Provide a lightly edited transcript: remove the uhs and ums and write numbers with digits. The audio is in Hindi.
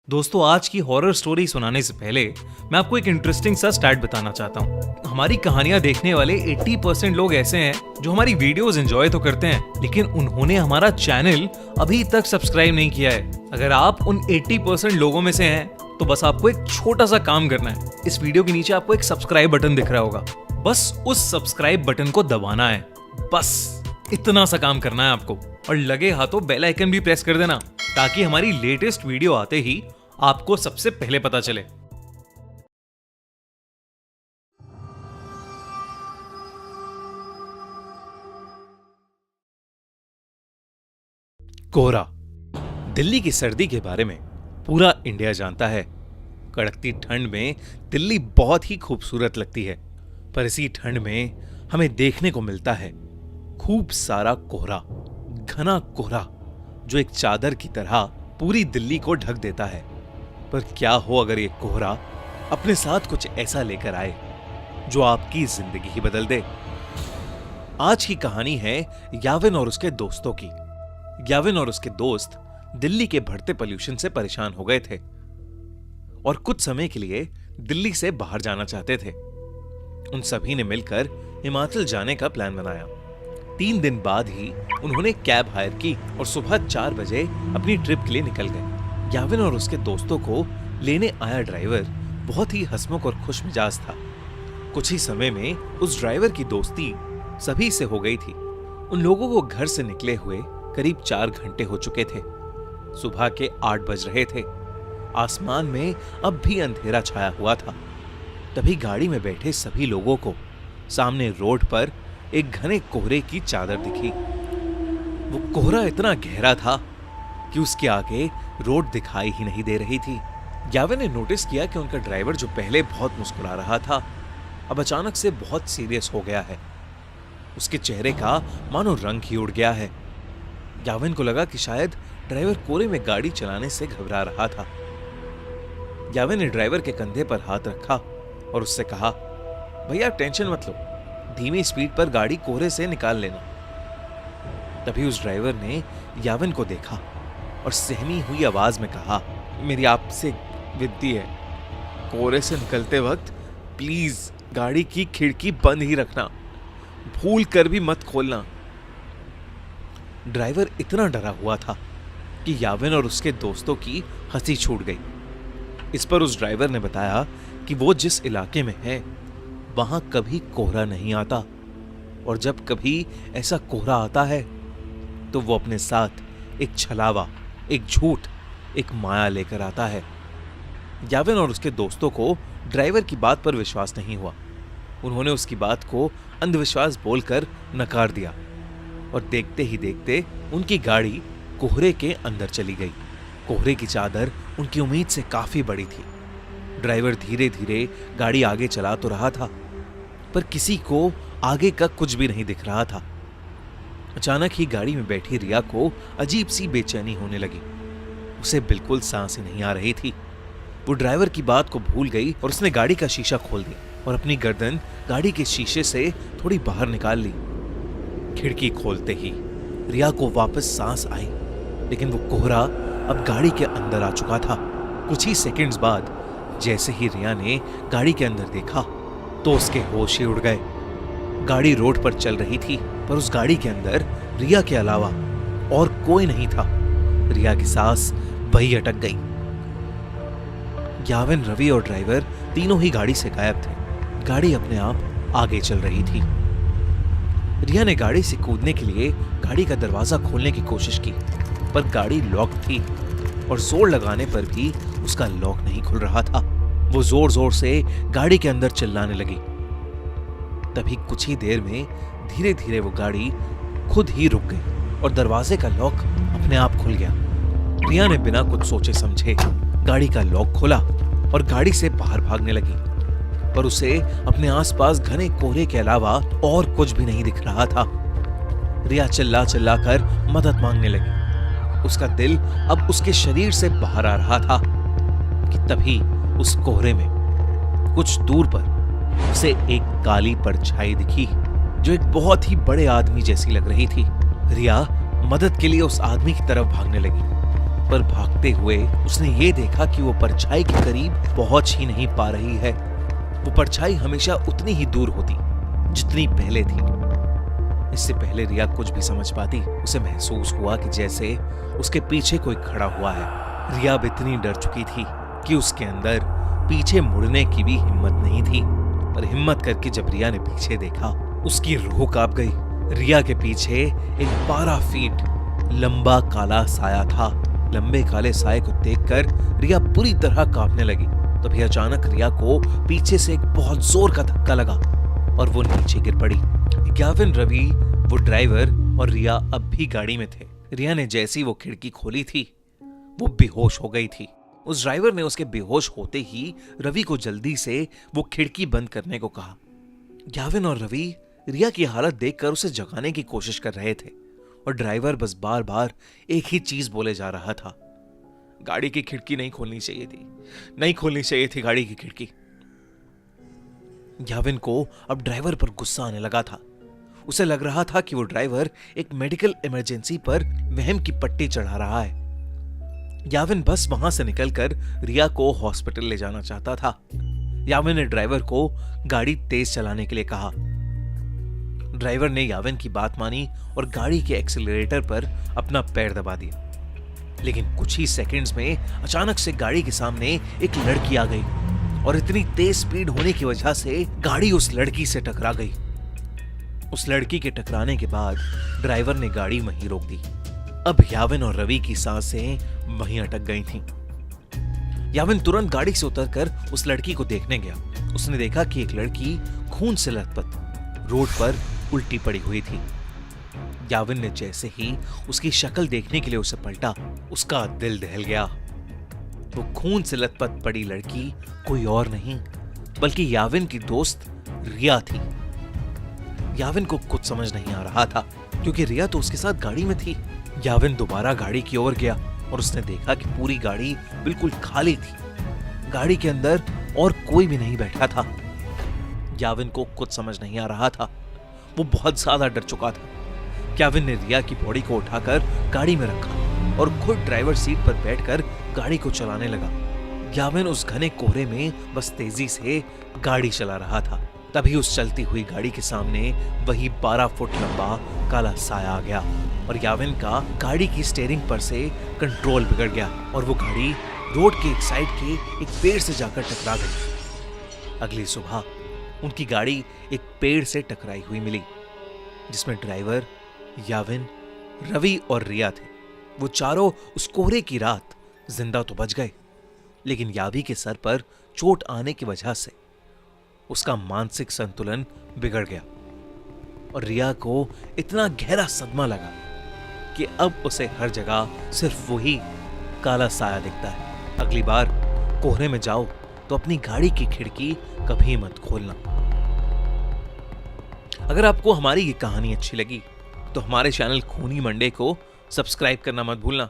दोस्तों, आज की हॉरर स्टोरी सुनाने से पहले मैं आपको एक इंटरेस्टिंग सा स्टैट बताना चाहता हूँ। हमारी कहानियां देखने वाले 80% लोग ऐसे हैं जो हमारी वीडियोस एंजॉय तो करते हैं, लेकिन उन्होंने हमारा चैनल अभी तक सब्सक्राइब नहीं किया है। अगर आप उन 80% लोगों में से हैं, तो बस आपको एक छोटा सा काम करना है। इस वीडियो के नीचे आपको एक सब्सक्राइब बटन दिख रहा होगा, बस उस सब्सक्राइब बटन को दबाना है। बस इतना सा काम करना है आपको, और लगे हाथों बेल आइकन भी प्रेस कर देना, ताकि हमारी लेटेस्ट वीडियो आते ही आपको सबसे पहले पता चले। कोहरा, दिल्ली की सर्दी के बारे में पूरा इंडिया जानता है। कड़कती ठंड में दिल्ली बहुत ही खूबसूरत लगती है, पर इसी ठंड में हमें देखने को मिलता है खूब सारा कोहरा, घना कोहरा जो एक चादर की तरह पूरी दिल्ली को ढक देता है। पर क्या हो अगर ये कोहरा अपने साथ कुछ ऐसा लेकर आए जो आपकी जिंदगी ही बदल दे। आज की कहानी है याविन और उसके दोस्तों की। याविन और उसके दोस्त दिल्ली के बढ़ते पोल्यूशन से परेशान हो गए थे और कुछ समय के लिए दिल्ली से बाहर जाना चाहते थे। उन सभी ने मिलकर हिमाचल जाने का प्लान बनाया। 3 दिन बाद ही उन्होंने कैब हायर की और सुबह 4 बजे अपनी ट्रिप के लिए निकल गए। याविन और उसके दोस्तों को लेने आया ड्राइवर बहुत ही हंसमुख और खुश मिजाज था। कुछ ही समय में उस ड्राइवर की दोस्ती सभी से हो गई थी। उन लोगों को घर से निकले हुए करीब 4 घंटे हो चुके थे। सुबह के 8 बज रहे थे। आसमान में अब भी अंधेरा छाया हुआ था। तभी गाड़ी में बैठे सभी लोगों को सामने रोड पर एक घने कोहरे की चादर दिखी। वो कोहरा इतना गहरा था कि उसके आगे रोड दिखाई ही नहीं दे रही थी। याविन ने नोटिस किया कि उनका ड्राइवर जो पहले बहुत मुस्कुरा रहा था, अब अचानक से बहुत सीरियस हो गया है। उसके चेहरे का मानो रंग ही उड़ गया है। याविन को लगा कि शायद ड्राइवर कोहरे में गाड़ी चलाने से घबरा रहा था। याविन ने ड्राइवर के कंधे पर हाथ रखा और उससे कहा, भैया टेंशन मत लो, धीमी स्पीड पर गाड़ी कोहरे से निकाल लेना। तभी उस ड्राइवर ने याविन को देखा और सहमी हुई आवाज में कहा, मेरी आपसे विनती है, कोहरे से निकलते वक्त प्लीज गाड़ी की खिड़की बंद ही रखना, भूल कर भी मत खोलना। ड्राइवर इतना डरा हुआ था कि याविन और उसके दोस्तों की हंसी छूट गई। इस पर उस ड्राइवर ने बताया कि वो जिस इलाके में है वहां कभी कोहरा नहीं आता, और जब कभी ऐसा कोहरा आता है तो वो अपने साथ एक छलावा, एक झूठ, एक माया लेकर आता है। याविन और उसके दोस्तों को ड्राइवर की बात पर विश्वास नहीं हुआ। उन्होंने उसकी बात को अंधविश्वास बोलकर नकार दिया और देखते ही देखते उनकी गाड़ी कोहरे के अंदर चली गई। कोहरे की चादर उनकी उम्मीद से काफी बड़ी थी। ड्राइवर धीरे धीरे गाड़ी आगे चला तो रहा था, पर किसी को आगे का कुछ भी नहीं दिख रहा था। अचानक ही गाड़ी में बैठी रिया को अजीब सी बेचैनी होने लगी। उसे बिल्कुल सांस ही नहीं आ रही थी। वो ड्राइवर की बात को भूल गई और उसने गाड़ी का शीशा खोल दिया और अपनी गर्दन गाड़ी के शीशे से थोड़ी बाहर निकाल ली। खिड़की खोलते ही रिया को वापस सांस आई, लेकिन वो कोहरा अब गाड़ी के अंदर आ चुका था। कुछ ही सेकंड्स बाद जैसे ही रिया ने गाड़ी के अंदर देखा तो उसके होश ही उड़ गए। गाड़ी रोड पर चल रही थी, पर उस गाड़ी के अंदर रिया के अलावा और कोई नहीं था। रिया की सांस वही अटक गई। याविन, रवि और ड्राइवर तीनों ही गाड़ी से गायब थे। गाड़ी अपने आप आगे चल रही थी। रिया ने गाड़ी से कूदने के लिए गाड़ी का दरवाजा खोलने की कोशिश की, पर गाड़ी लॉक थी और जोर लगाने पर भी उसका लॉक नहीं खुल रहा था। वो जोर जोर से गाड़ी के अंदर चिल्लाने लगी। तभी कुछ ही देर में धीरे धीरे वो गाड़ी खुद ही रुक गई और दरवाजे का लॉक अपने आप खुल गया। रिया ने बिना कुछ सोचे समझे गाड़ी का लॉक खोला और गाड़ी से बाहर भागने लगी, पर उसे अपने आसपास घने कोहरे के अलावा और कुछ भी नहीं दिख रहा था। रिया चिल्ला चिल्ला कर मदद मांगने लगी। उसका दिल अब उसके शरीर से बाहर आ रहा था कि तभी उस कोहरे में कुछ दूर पर उसे एक काली परछाई दिखी जो एक बहुत ही बड़े आदमी जैसी लग रही थी। रिया मदद के लिए उस आदमी की तरफ भागने लगी, पर भागते हुए उसने ये देखा कि वो परछाई के करीब पहुंच ही नहीं पा रही है। वो परछाई हमेशा उतनी ही दूर होती जितनी पहले थी। इससे पहले रिया कुछ भी समझ पाती, उसे महसूस हुआ कि जैसे उसके पीछे कोई खड़ा हुआ है। रिया अब इतनी डर चुकी थी कि उसके अंदर पीछे मुड़ने की भी हिम्मत नहीं थी। पर हिम्मत करके जब रिया ने पीछे देखा, उसकी रूह कांप गई। रिया के पीछे एक 12 फीट लंबा काला साया था। लंबे काले साये को देखकर रिया बुरी तरह कांपने लगी। तभी अचानक रिया को पीछे से एक बहुत जोर का धक्का लगा और वो नीचे गिर पड़ी। ग्याविन, रवि, वो ड्राइवर और रिया अब भी गाड़ी में थे। रिया ने जैसी वो खिड़की खोली थी, वो बेहोश हो गई थी। उस ड्राइवर ने उसके बेहोश होते ही रवि को जल्दी से वो खिड़की बंद करने को कहा। ग्याविन और रवि रिया की हालत देखकर उसे जगाने की कोशिश कर रहे थे और ड्राइवर बस बार बार एक ही चीज बोले जा रहा था, गाड़ी की खिड़की नहीं खोलनी चाहिए थी, नहीं खोलनी चाहिए थी गाड़ी की खिड़की। ग्याविन को अब ड्राइवर पर गुस्सा आने लगा था। उसे लग रहा था कि वो ड्राइवर एक मेडिकल इमरजेंसी पर वहम की पट्टी चढ़ा रहा है। ग्याविन बस वहां से निकलकर रिया को हॉस्पिटल ले जाना चाहता था। ग्याविन ने ड्राइवर को गाड़ी तेज चलाने के लिए कहा। ड्राइवर ने ग्याविन की बात मानी और गाड़ी के एक्सीलरेटर पर अपना पैर दबा दिया। लेकिन कुछ ही सेकंड्स में अचानक से गाड़ी के सामने एक लड़की आ गई और इतनी तेज स्पीड होने की वजह से गाड़ी उस लड़की से टकरा गई। उस लड़की के टकराने के बाद ड्राइवर ने गाड़ी वहीं रोक दी। अब याविन और रवि की सांसें वहीं अटक गई थीं। याविन तुरंत गाड़ी से उतरकर उस लड़की को देखने गया। उसने देखा कि एक लड़की खून से लथपथ रोड पर उल्टी पड़ी हुई थी। याविन ने जैसे ही उसकी शक्ल देखने के लिए उसे पलटा, उसका दिल दहल गया। वो खून से लथपथ पड़ी लड़की कोई और नहीं बल्कि याविन की दोस्त रिया थी। याविन को कुछ समझ नहीं आ रहा था क्योंकि रिया तो उसके साथ गाड़ी में थी। याविन दोबारा गाड़ी की ओर गया और उसने देखा कि पूरी गाड़ी बिल्कुल खाली थी। गाड़ी के अंदर और कोई भी नहीं बैठा था। याविन को कुछ समझ नहीं आ रहा था। वो बहुत ज्यादा डर चुका था। याविन ने रिया की बॉडी को उठाकर गाड़ी में रखा और खुद ड्राइवर सीट पर बैठकर गाड़ी को चलाने लगा। याविन उस घने कोहरे में बस तेजी से गाड़ी चला रहा था। तभी उस चलती हुई गाड़ी के सामने वही 12 फुट लंबा काला साया आ गया और याविन का गाड़ी की स्टीयरिंग पर से कंट्रोल बिगड़ गया और वो गाड़ी रोड के एक साइड के एक पेड़ से जाकर टकरा गई। अगली सुबह उनकी गाड़ी एक पेड़ से टकराई हुई मिली जिसमें ड्राइवर, याविन, रवि और रिया थे। वो चारों उस कोहरे की रात जिंदा तो बच गए, लेकिन यावी के सर पर चोट आने की वजह से उसका मानसिक संतुलन बिगड़ गया और रिया को इतना गहरा सदमा लगा कि अब उसे हर जगह सिर्फ वही काला साया दिखता है। अगली बार कोहरे में जाओ तो अपनी गाड़ी की खिड़की कभी मत खोलना। अगर आपको हमारी ये कहानी अच्छी लगी तो हमारे चैनल खूनी मंडे को सब्सक्राइब करना मत भूलना।